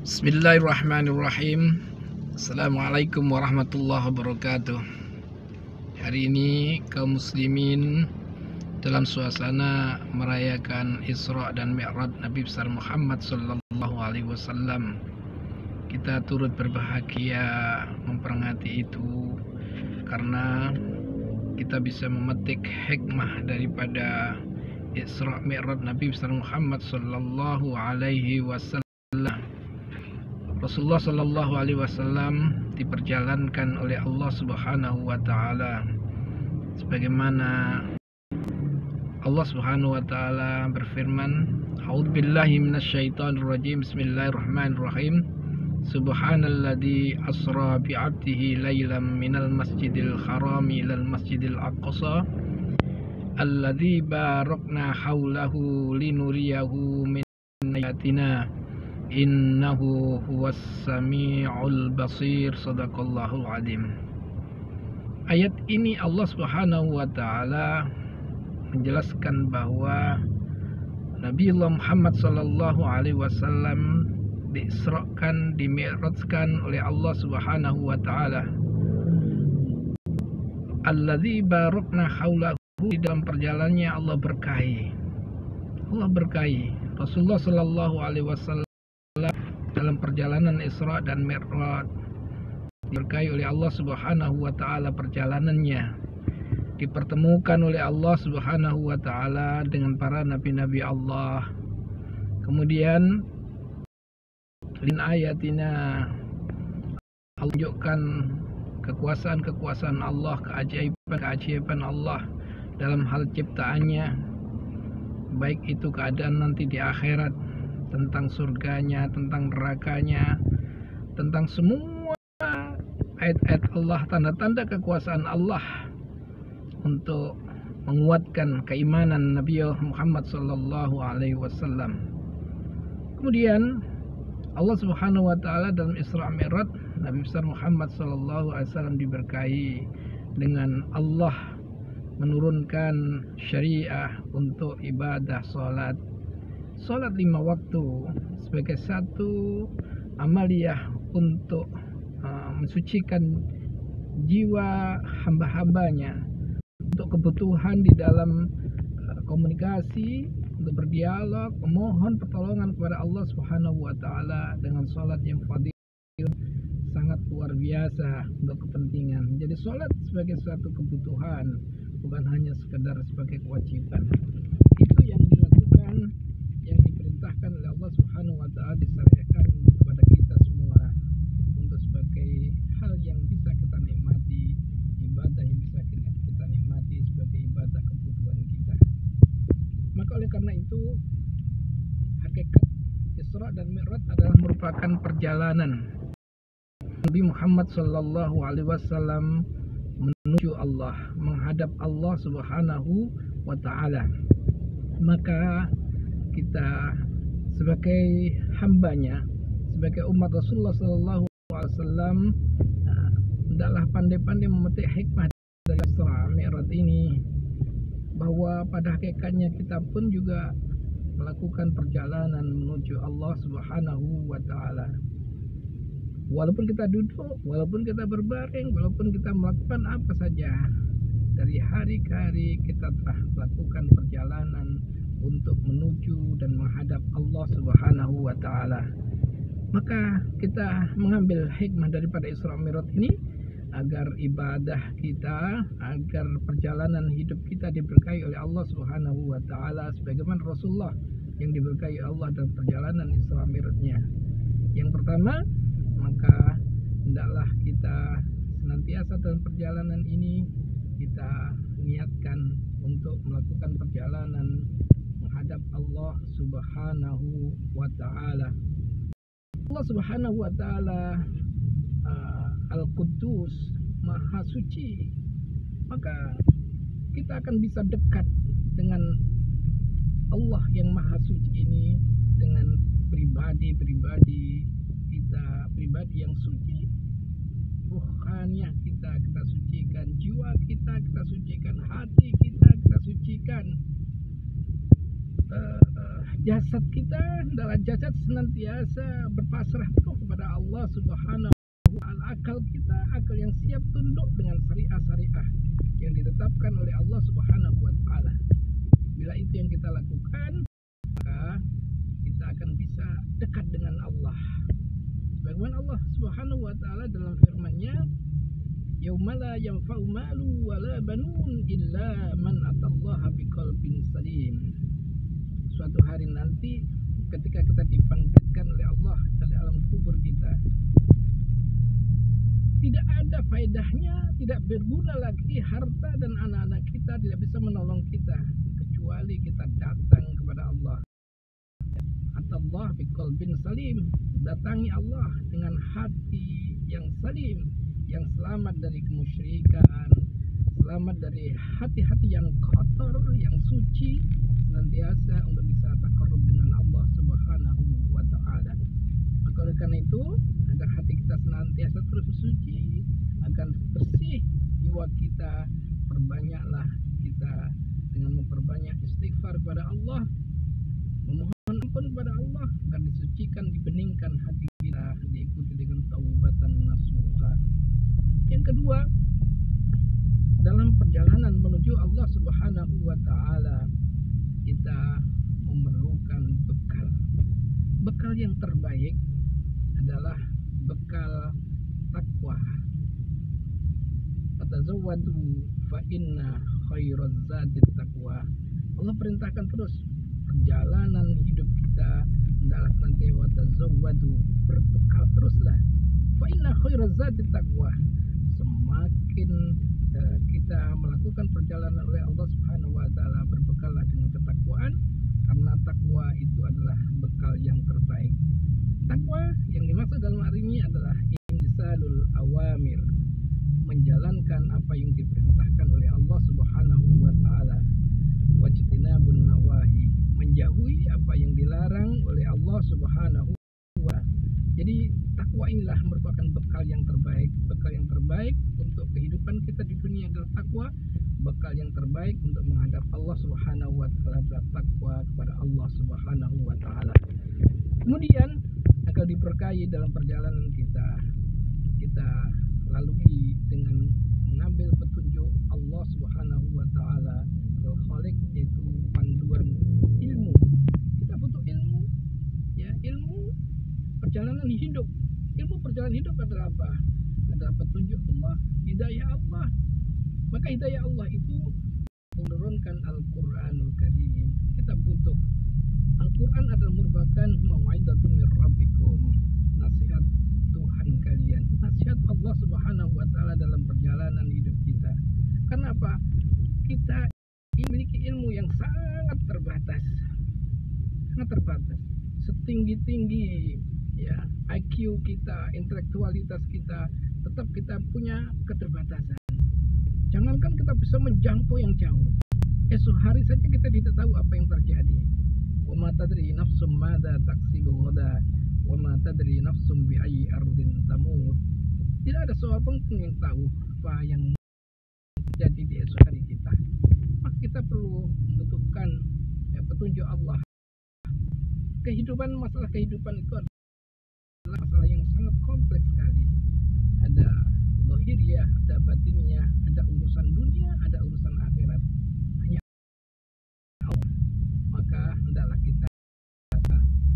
Bismillahirrahmanirrahim. Assalamualaikum warahmatullahi wabarakatuh. Hari ini kaum muslimin dalam suasana merayakan Isra dan Mi'raj Nabi besar Muhammad sallallahu alaihi wasallam. Kita turut berbahagia memperingati itu karena kita bisa memetik hikmah daripada Isra Mi'raj Nabi besar Muhammad sallallahu alaihi wasallam. Rasulullah sallallahu alaihi wasallam diperjalankan oleh Allah Subhanahu wa taala sebagaimana Allah Subhanahu wa taala berfirman, A'udzubillahi minasyaitonir rajim. Bismillahirrahmanirrahim. Subhanalladzi asra bi 'abdihi lailan minal masjidil haram ilal masjidil aqsa alladzi barakna haulahu linuriyahu min ayatina innahu huwas sami'ul basir. Sadaqallahul azim. Ayat ini Allah Subhanahu wa taala menjelaskan bahwa Nabiullah Muhammad sallallahu alaihi wasallam diisrakan, dimi'rajkan oleh Allah Subhanahu wa taala. Alladzi barakna haulahu, di dalam perjalanannya Allah berkahi. Allah berkahi Rasulullah sallallahu alaihi wasallam dalam perjalanan Isra dan Mi'raj, diberkahi oleh Allah Subhanahu wa taala. Perjalanannya dipertemukan oleh Allah Subhanahu wa taala dengan para nabi-nabi Allah. Kemudian lin ayatina, Allah tunjukkan kekuasaan Allah, keajaiban Allah dalam hal ciptaannya, baik itu keadaan nanti di akhirat, tentang surganya, tentang nerakanya, tentang semua ayat-ayat Allah, tanda-tanda kekuasaan Allah untuk menguatkan keimanan Nabi Muhammad sallallahu alaihi wasallam. Kemudian Allah Subhanahu wa taala dalam Isra Mi'raj Nabi besar Muhammad sallallahu alaihi wasallam diberkahi dengan Allah menurunkan syariah untuk ibadah salat 5 waktu sebagai satu amaliyah untuk mensucikan jiwa hamba-hambanya, untuk kebutuhan di dalam komunikasi, untuk berdialog, memohon pertolongan kepada Allah Subhanahu wa taala dengan salat yang fadil sangat luar biasa untuk kepentingan. Jadi salat sebagai suatu kebutuhan, bukan hanya sekedar sebagai kewajiban. Itu yang dilakukan, yang diperintahkan oleh Allah Subhanahu wa taala, disyariatkan kepada kita semua untuk sebagai hal yang bisa kita nikmati, ibadah yang bisa kita nikmati sebagai ibadah kebutuhan kita. Maka oleh karena itu, hakikat Isra dan Mi'raj adalah merupakan perjalanan Nabi Muhammad sallallahu alaihi wasallam menuju Allah, menghadap Allah Subhanahu wa taala. Maka kita sebagai hambanya, sebagai umat Rasulullah sallallahu alaihi wasallam, hendaklah pandai-pandai memetik hikmah dari Isra Mi'raj ini, bahwa pada hakikatnya kita pun juga melakukan perjalanan menuju Allah Subhanahu wa taala. Walaupun kita duduk, walaupun kita berbaring, walaupun kita melakukan apa saja, dari hari ke hari kita telah melakukan perjalanan untuk menuju dan menghadap Allah Subhanahu wa taala. Maka kita mengambil hikmah daripada Isra Mi'raj ini agar ibadah kita, agar perjalanan hidup kita diberkahi oleh Allah Subhanahu wa taala sebagaimana Rasulullah yang diberkahi Allah dalam perjalanan Isra Mi'rajnya. Yang pertama, maka hendaklah kita senantiasa dalam perjalanan ini kita niatkan untuk melakukan perjalanan menghadap Allah Subhanahu wa taala. Allah Subhanahu wa taala Al-Quddus, Maha Suci. Maka kita akan bisa dekat dengan Allah yang Maha Suci ini dengan pribadi kita, pribadi yang suci. Ruhaniah kita sucikan, jiwa kita sucikan, hati kita sucikan. jasad kita adalah jasad senantiasa berpasrah penuh kepada Allah Subhanahu wa Ta'ala. Akal kita akal yang siap tunduk dengan syariah yang ditetapkan oleh Allah Subhanahu wa Ta'ala. Bila itu yang kita lakukan, maka kita akan bisa dekat dengan Allah. Sebagaimana Allah Subhanahu wa Ta'ala dalam firman-Nya, yauma la yanfa'u malu wala banun illa man atallaha biqalbin salim. Suatu hari nanti ketika kita dibangkitkan oleh Allah dari alam kubur kita, tidak ada faedahnya, tidak berguna lagi harta dan anak-anak kita, tidak bisa menolong kita kecuali kita datang kepada Allah. Atallah biqalbin salim, datangi Allah dengan hati yang salim, yang selamat dari kemusyrikan, selamat dari hati-hati yang kotor, yang suci, senantiasa untuk bisa takarrub dengan Allah Subhanahu wa Ta'ala. Maka oleh karena itu, agar hati kita senantiasa terus suci, akan bersih jiwa kita, perbanyaklah kita dengan memperbanyak istighfar kepada Allah, memohon ampun kepada Allah agar disucikan, dibeningkan hati kita, diikuti dengan taubatan nasuha. Yang kedua, dalam perjalanan menuju Allah Subhanahu wa Ta'ala, kita memerlukan bekal. Bekal yang terbaik adalah bekal takwa. Fatazawwadu fa inna khairaz zadi taqwa. Allah perintahkan terus perjalanan hidup kita adalah nanti watazawwadu, berbekal teruslah. Fa inna khairaz zadi taqwa. Semakin kita melakukan perjalanan oleh Allah Subhanahu wa Ta'ala, berbekallah dengan ketakwaan, karena takwa itu adalah bekal yang terbaik. Takwa yang dimaksud dalam hari ini adalah imtisalul awamir, menjalankan apa yang diperintahkan oleh Allah Subhanahu wa Ta'ala, wajtinabun nawahi, menjauhi apa yang dilarang oleh Allah Subhanahu wa Ta'ala. Jadi takwa inilah merupakan bekal yang terbaik. Bekal yang terbaik untuk kehidupan kita di dunia adalah takwa. Bekal yang terbaik untuk menghadap Allah Subhanahu wa Ta'ala adalah takwa kepada Allah Subhanahu wa Ta'ala. Kemudian akan diberkahi dalam perjalanan kita. Kita lalui dengan mengambil petunjuk Allah Subhanahu wa Ta'ala Al-Khaliq, yaitu panduan ilmu. Kita butuh ilmu, ya, ilmu perjalanan hidup. Ilmu perjalanan hidup adalah apa? Adalah petunjuk Allah, hidayah Allah. Maka hidayah Allah itu menurunkan Al-Quranul Karim. Kita butuh. Al-Quran adalah merupakan mau'idatun mir rabbikum, nasihat Tuhan kalian, nasihat Allah Subhanahu wa Ta'ala dalam perjalanan hidup kita. Kenapa? Kita memiliki ilmu yang sangat terbatas. Sangat terbatas. Setinggi-tinggi ya IQ kita, intelektualitas kita, tetap kita punya keterbatasan. Jangankan kita bisa menjangkau yang jauh, esok hari saja kita tidak tahu apa yang terjadi. Wa ma tadri nafsum madza taksibu ghadan wa ma tadri nafsum bi ayyi ardin tamut. Tidak ada seorang pun yang tahu apa yang terjadi di esok hari kita. Maka kita perlu membutuhkan petunjuk Allah. Masalah kehidupan itu adalah masalah yang sangat kompleks sekali. Ada zahiriyah, ada batiniyah, ada urusan dunia, ada urusan akhirat. Hanya Allah. Maka hendaklah kita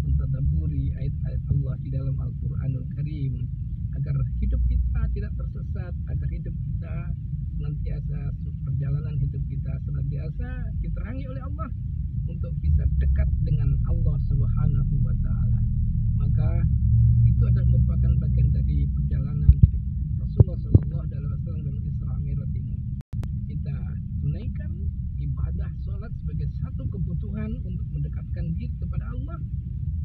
mentadabburi ayat-ayat Allah di dalam Al-Quranul Karim, agar hidup kita tidak tersesat, agar hidup kita senantiasa, perjalanan hidup kita senantiasa diterangi oleh Allah untuk bisa dekat dengan Allah Subhanahu wa Ta'ala. Maka itu adalah merupakan bagian dari perjalanan Rasulullah Sallallahu Alaihi Wasallam dalam Isra Mi'raj ini. Kita tunaikan ibadah sholat sebagai satu kebutuhan untuk mendekatkan diri kepada Allah.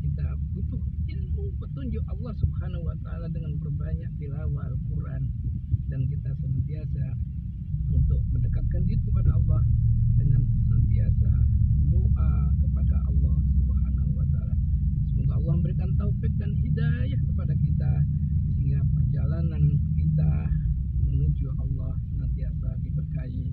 Kita butuh ilmu petunjuk Allah Subhanahu wa Ta'ala dengan berbanyak tilawah Al-Quran, dan kita senantiasa untuk mendekatkan diri kepada Allah dengan senantiasa doa kepada Allah Subhanahu wa Ta'ala. Semoga Allah memberikan taufik dan hidayah kepada kita, sehingga perjalanan kita menuju Allah senantiasa diberkahi.